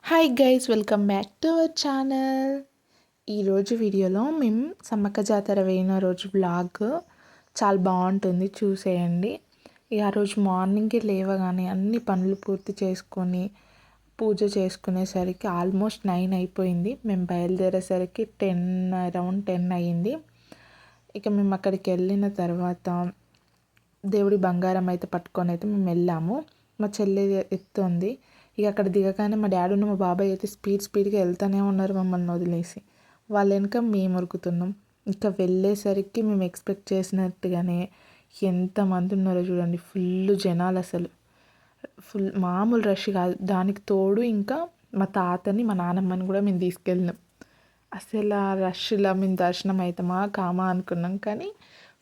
Hi guys, welcome back to our channel. ఈరోజు వీడియోలో మేము సమ్మక్క జాతర వేయిన రోజు బ్లాగ్ చాలా బాగుంటుంది, చూసేయండి. ఆ రోజు మార్నింగ్కి లేవగానే అన్ని పనులు పూర్తి చేసుకొని పూజ చేసుకునేసరికి ఆల్మోస్ట్ 9 అయిపోయింది. మేము బయలుదేరేసరికి అరౌండ్ 10 అయ్యింది. ఇక మేము అక్కడికి వెళ్ళిన తర్వాత దేవుడి బంగారం అయితే పట్టుకొని అయితే మేము వెళ్ళాము. మా చెల్లి ఎత్తుంది. ఇక అక్కడ దిగగానే మా డాడీ మా బాబాయ్ అయితే స్పీడ్గా వెళ్తూనే ఉన్నారు మమ్మల్ని వదిలేసి. వాళ్ళ వెనక మేము ఉరుకుతున్నాం. ఇంకా వెళ్ళేసరికి మేము ఎక్స్పెక్ట్ చేసినట్టుగానే ఎంతమంది ఉన్నారో చూడండి. ఫుల్ జనాలు, అసలు ఫుల్ మామూలు రష్ కాదు. దానికి తోడు ఇంకా మా తాతని మా నాన్నమ్మని కూడా మేము తీసుకెళ్ళినాం. అసలు ఆ రష్లో మేము దర్శనం అవుతామా కామా అనుకున్నాం, కానీ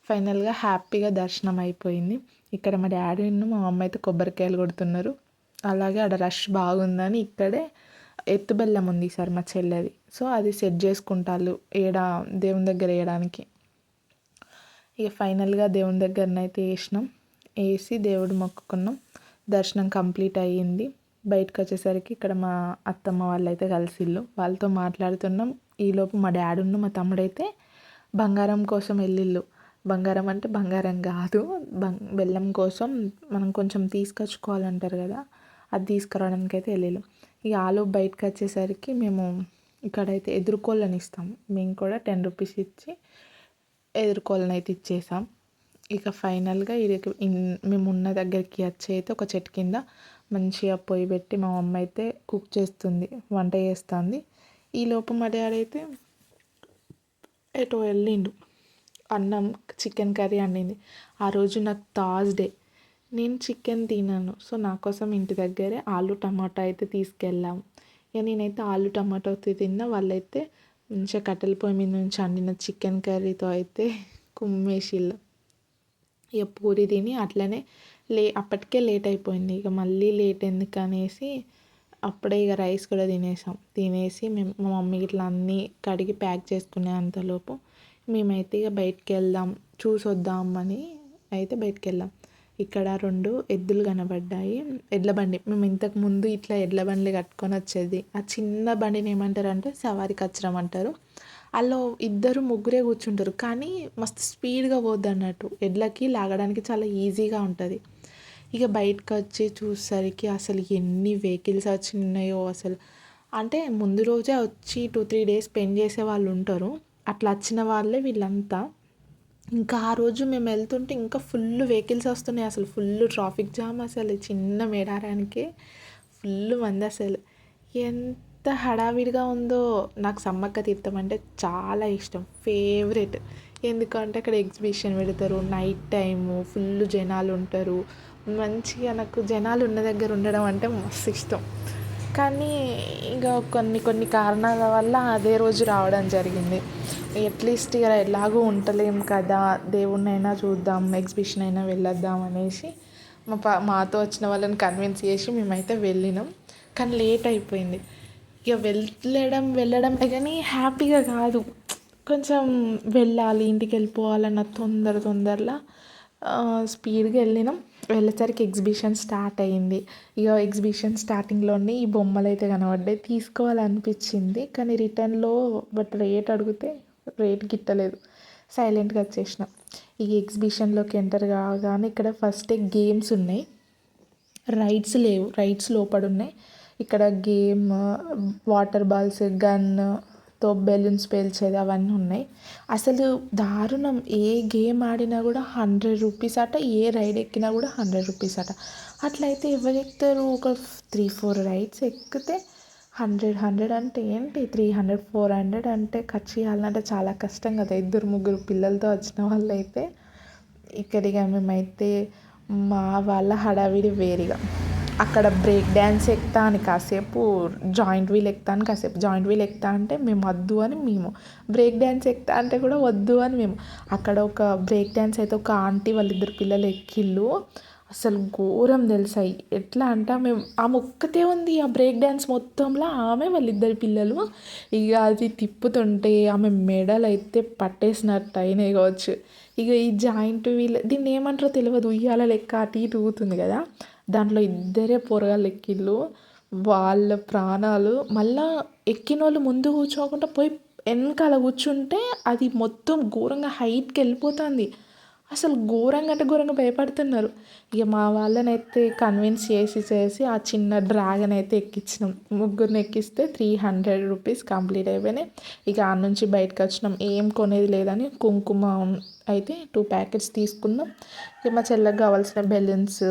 ఫైనల్గా హ్యాపీగా దర్శనం అయిపోయింది. ఇక్కడ మా డాడీను మా అమ్మ అయితే కొబ్బరికాయలు కొడుతున్నారు. అలాగే ఆడ రష్ బాగుందని ఇక్కడే ఎత్తు బెల్లం ఉంది సార్ మా చెల్లెది, సో అది సెట్ చేసుకుంటారు దేవుని దగ్గర వేయడానికి. ఇక ఫైనల్గా దేవుని దగ్గరనైతే వేసి దేవుడు మొక్కుకున్నాం. దర్శనం కంప్లీట్ అయ్యింది. బయటకు వచ్చేసరికి ఇక్కడ మా అత్తమ్మ వాళ్ళు అయితే కలిసిళ్ళు, వాళ్ళతో మాట్లాడుతున్నాం. ఈలోపు మా డాడీను మా తమ్ముడైతే బంగారం కోసం వెళ్ళిళ్ళు. బంగారం అంటే బంగారం కాదు, బెల్లం కోసం మనం కొంచెం తీసుకొచ్చుకోవాలంటారు కదా, అది తీసుకురావడానికి అయితే వెళ్ళాం. ఇక ఆలోపు బయటకు వచ్చేసరికి మేము ఇక్కడైతే ఎదురుకోళ్ళని ఇస్తాం. మేము కూడా 10 రూపీస్ ఇచ్చి ఎదురుకోళ్ళని అయితే ఇచ్చేసాం. ఇక ఫైనల్గా మేము ఉన్న దగ్గరికి వచ్చి అయితే ఒక చెట్టు కింద మంచిగా పొయ్యి పెట్టి మా అమ్మ అయితే కుక్ చేస్తుంది, వంట చేస్తుంది. ఈలోపు మా డాడీ అయితే ఎటో వెళ్ళిండు. అన్నం చికెన్ కర్రీ వండింది. ఆ రోజు నాకు థర్స్డే, నేను చికెన్ తినను. సో నా కోసం ఇంటి దగ్గరే ఆలు టమాటా అయితే తీసుకెళ్ళాము. ఇక నేనైతే ఆలు టమాటా తిన్నా. వాళ్ళైతే మంచిగా కట్టెల పొయ్యి మీద నుంచి వండిన చికెన్ కర్రీతో అయితే కుమ్మేసిళ్ళు. ఇక పూరి తిని అట్లనే అప్పటికే లేట్ అయిపోయింది. ఇక మళ్ళీ లేట్ ఎందుకు అనేసి అప్పుడే ఇక రైస్ కూడా తినేసి మేము మా మమ్మీ ఇట్లా అన్నీ కడిగి ప్యాక్ చేసుకునే అంతలోపు మేమైతే ఇక బయటికి వెళ్దాం చూసొద్దామని అయితే బయటికి వెళ్ళాం. ఇక్కడ 2 ఎద్దులు కనబడ్డాయి, ఎడ్ల బండి. మేము ఇంతకుముందు ఇట్లా ఎడ్ల బండ్లు కట్టుకొని వచ్చేది. ఆ చిన్న బండిని ఏమంటారు అంటే సవారి కచ్చరం అంటారు. అందులో 2 ముగ్గురే కూర్చుంటారు, కానీ మస్తు స్పీడ్గా పోద్ది అన్నట్టు. ఎడ్లకి లాగడానికి చాలా ఈజీగా ఉంటుంది. ఇక బయటకు వచ్చి చూసేసరికి అసలు ఎన్ని వెహికల్స్ వచ్చినాయో అసలు. అంటే ముందు రోజే వచ్చి 2-3 డేస్ స్పెండ్ చేసే వాళ్ళు ఉంటారు, అట్లా వచ్చిన వాళ్ళే వీళ్ళంతా. ఇంకా ఆ రోజు మేము వెళ్తుంటే ఇంకా ఫుల్ వెహికల్స్ వస్తున్నాయి. అసలు ఫుల్ ట్రాఫిక్ జామ్. అసలు చిన్న మేడారానికి ఫుల్ మంది. అసలు ఎంత హడావిడిగా ఉందో. నాకు సమ్మక్క తీర్థం అంటే చాలా ఇష్టం, ఫేవరెట్. ఎందుకంటే అక్కడ ఎగ్జిబిషన్ పెడతారు, నైట్ టైము ఫుల్ జనాలు ఉంటారు. మంచిగా నాకు జనాలు ఉన్న దగ్గర ఉండడం అంటే మస్తు ఇష్టం. కానీ ఇక కొన్ని కారణాల వల్ల అదే రోజు రావడం జరిగింది. అట్లీస్ట్ ఇక ఎలాగో ఉండలేం కదా, దేవుణ్ణైనా చూద్దాం, ఎగ్జిబిషన్ అయినా వెళ్ళొద్దాం అనేసి మాతో వచ్చిన వాళ్ళని కన్విన్స్ చేసి మేమైతే వెళ్ళినాం. కానీ లేట్ అయిపోయింది. ఇక వెళ్ళడమే కానీ హ్యాపీగా కాదు. కొంచెం వెళ్ళాలి, ఇంటికి వెళ్ళిపోవాలన్న తొందరలో స్పీడ్గా వెళ్ళేసరికి ఎగ్జిబిషన్ స్టార్ట్ అయ్యింది. ఇక ఎగ్జిబిషన్ స్టార్టింగ్లోనే ఈ బొమ్మలు అయితే కనబడ్డాయి, తీసుకోవాలనిపించింది. కానీ రిటర్న్లో రేట్ అడిగితే రేట్ గిట్టలేదు, సైలెంట్గా వచ్చేసిన. ఈ ఎగ్జిబిషన్లోకి ఎంటర్ కాగానే ఇక్కడ ఫస్ట్ గేమ్స్ ఉన్నాయి, రైడ్స్ లేవు. రైడ్స్ లోపల ఉన్నాయి. ఇక్కడ గేమ్ వాటర్ బాల్స్, గన్తో బెలూన్స్ పేల్చేది అవన్నీ ఉన్నాయి. అసలు దారుణం. ఏ గేమ్ ఆడినా కూడా 100 రూపీస్ అట, ఏ రైడ్ ఎక్కినా కూడా 100 రూపీస్ అట. అట్లయితే ఎవరు ఎక్కుతారు? ఒక 3-4 రైడ్స్ ఎక్కితే 100 అంటే ఏంటి, 300-400 అంటే ఖర్చు చేయాలంటే చాలా కష్టం కదా. 2-3 పిల్లలతో వచ్చిన వాళ్ళు అయితే. ఇక్కడిగా మేమైతే మా వాళ్ళ హడావిడి వేరుగా. అక్కడ బ్రేక్ డ్యాన్స్ ఎక్కుతా అని కాసేపు, జాయింట్ వీల్ ఎక్కుతా అని కాసేపు. జాయింట్ వీల్ ఎక్కుతా అంటే మేము వద్దు అని మేము, బ్రేక్ డ్యాన్స్ ఎక్కుతా అంటే కూడా వద్దు అని మేము. అక్కడ ఒక బ్రేక్ డ్యాన్స్ అయితే ఒక ఆంటీ వాళ్ళ 2 పిల్లలు ఎక్కిళ్ళు. అసలు ఘోరం తెలుసా. ఎట్లా అంటే ఆమె ఒక్కతే ఉంది ఆ బ్రేక్ డ్యాన్స్ మొత్తంలో, ఆమె వాళ్ళ 2 పిల్లలు. ఇక అది తిప్పుతుంటే ఆమె మెడలు అయితే పట్టేసినట్టు అయినాయి కావచ్చు. ఇక ఈ జాయింట్ వీల్ దీన్ని ఏమంటారో తెలియదు, ఉయ్యాల లెక్క అటు ఇటు ఊగుతుంది కదా, దాంట్లో 2 పోరగాళ్ళు ఎక్కిళ్ళు. వాళ్ళ ప్రాణాలు మళ్ళా ఎక్కినోళ్ళు ముందు కూర్చోకుండా పోయి వెనకాల కూర్చుంటే అది మొత్తం ఘోరంగా హైట్కి వెళ్ళిపోతుంది. అసలు ఘోరంగా అంటే ఘోరంగా భయపడుతున్నారు. ఇక మా వాళ్ళనైతే కన్విన్స్ చేసి ఆ చిన్న డ్రాగన్ అయితే ఎక్కించినాం. ముగ్గురిని ఎక్కిస్తే 300 రూపీస్ కంప్లీట్ అయిపోయినాయి. ఇక ఆ నుంచి బయటకు వచ్చినాం. ఏం కొనేది లేదని కుంకుమ అయితే 2 ప్యాకెట్స్ తీసుకున్నాం. ఇక మా చెల్లకు కావాల్సిన బెలూన్స్,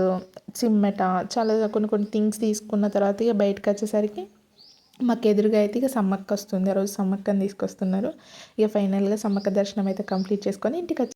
చిమ్మెట, చాలా కొన్ని థింగ్స్ తీసుకున్న తర్వాత ఇక బయటకు వచ్చేసరికి మాకు ఎదురుగా అయితే ఇక సమ్మక్క వస్తుంది. ఆ రోజు సమ్మక్కని తీసుకొస్తున్నారు. ఇక ఫైనల్గా సమ్మక్క దర్శనం అయితే కంప్లీట్ చేసుకొని ఇంటికి వచ్చేసాం.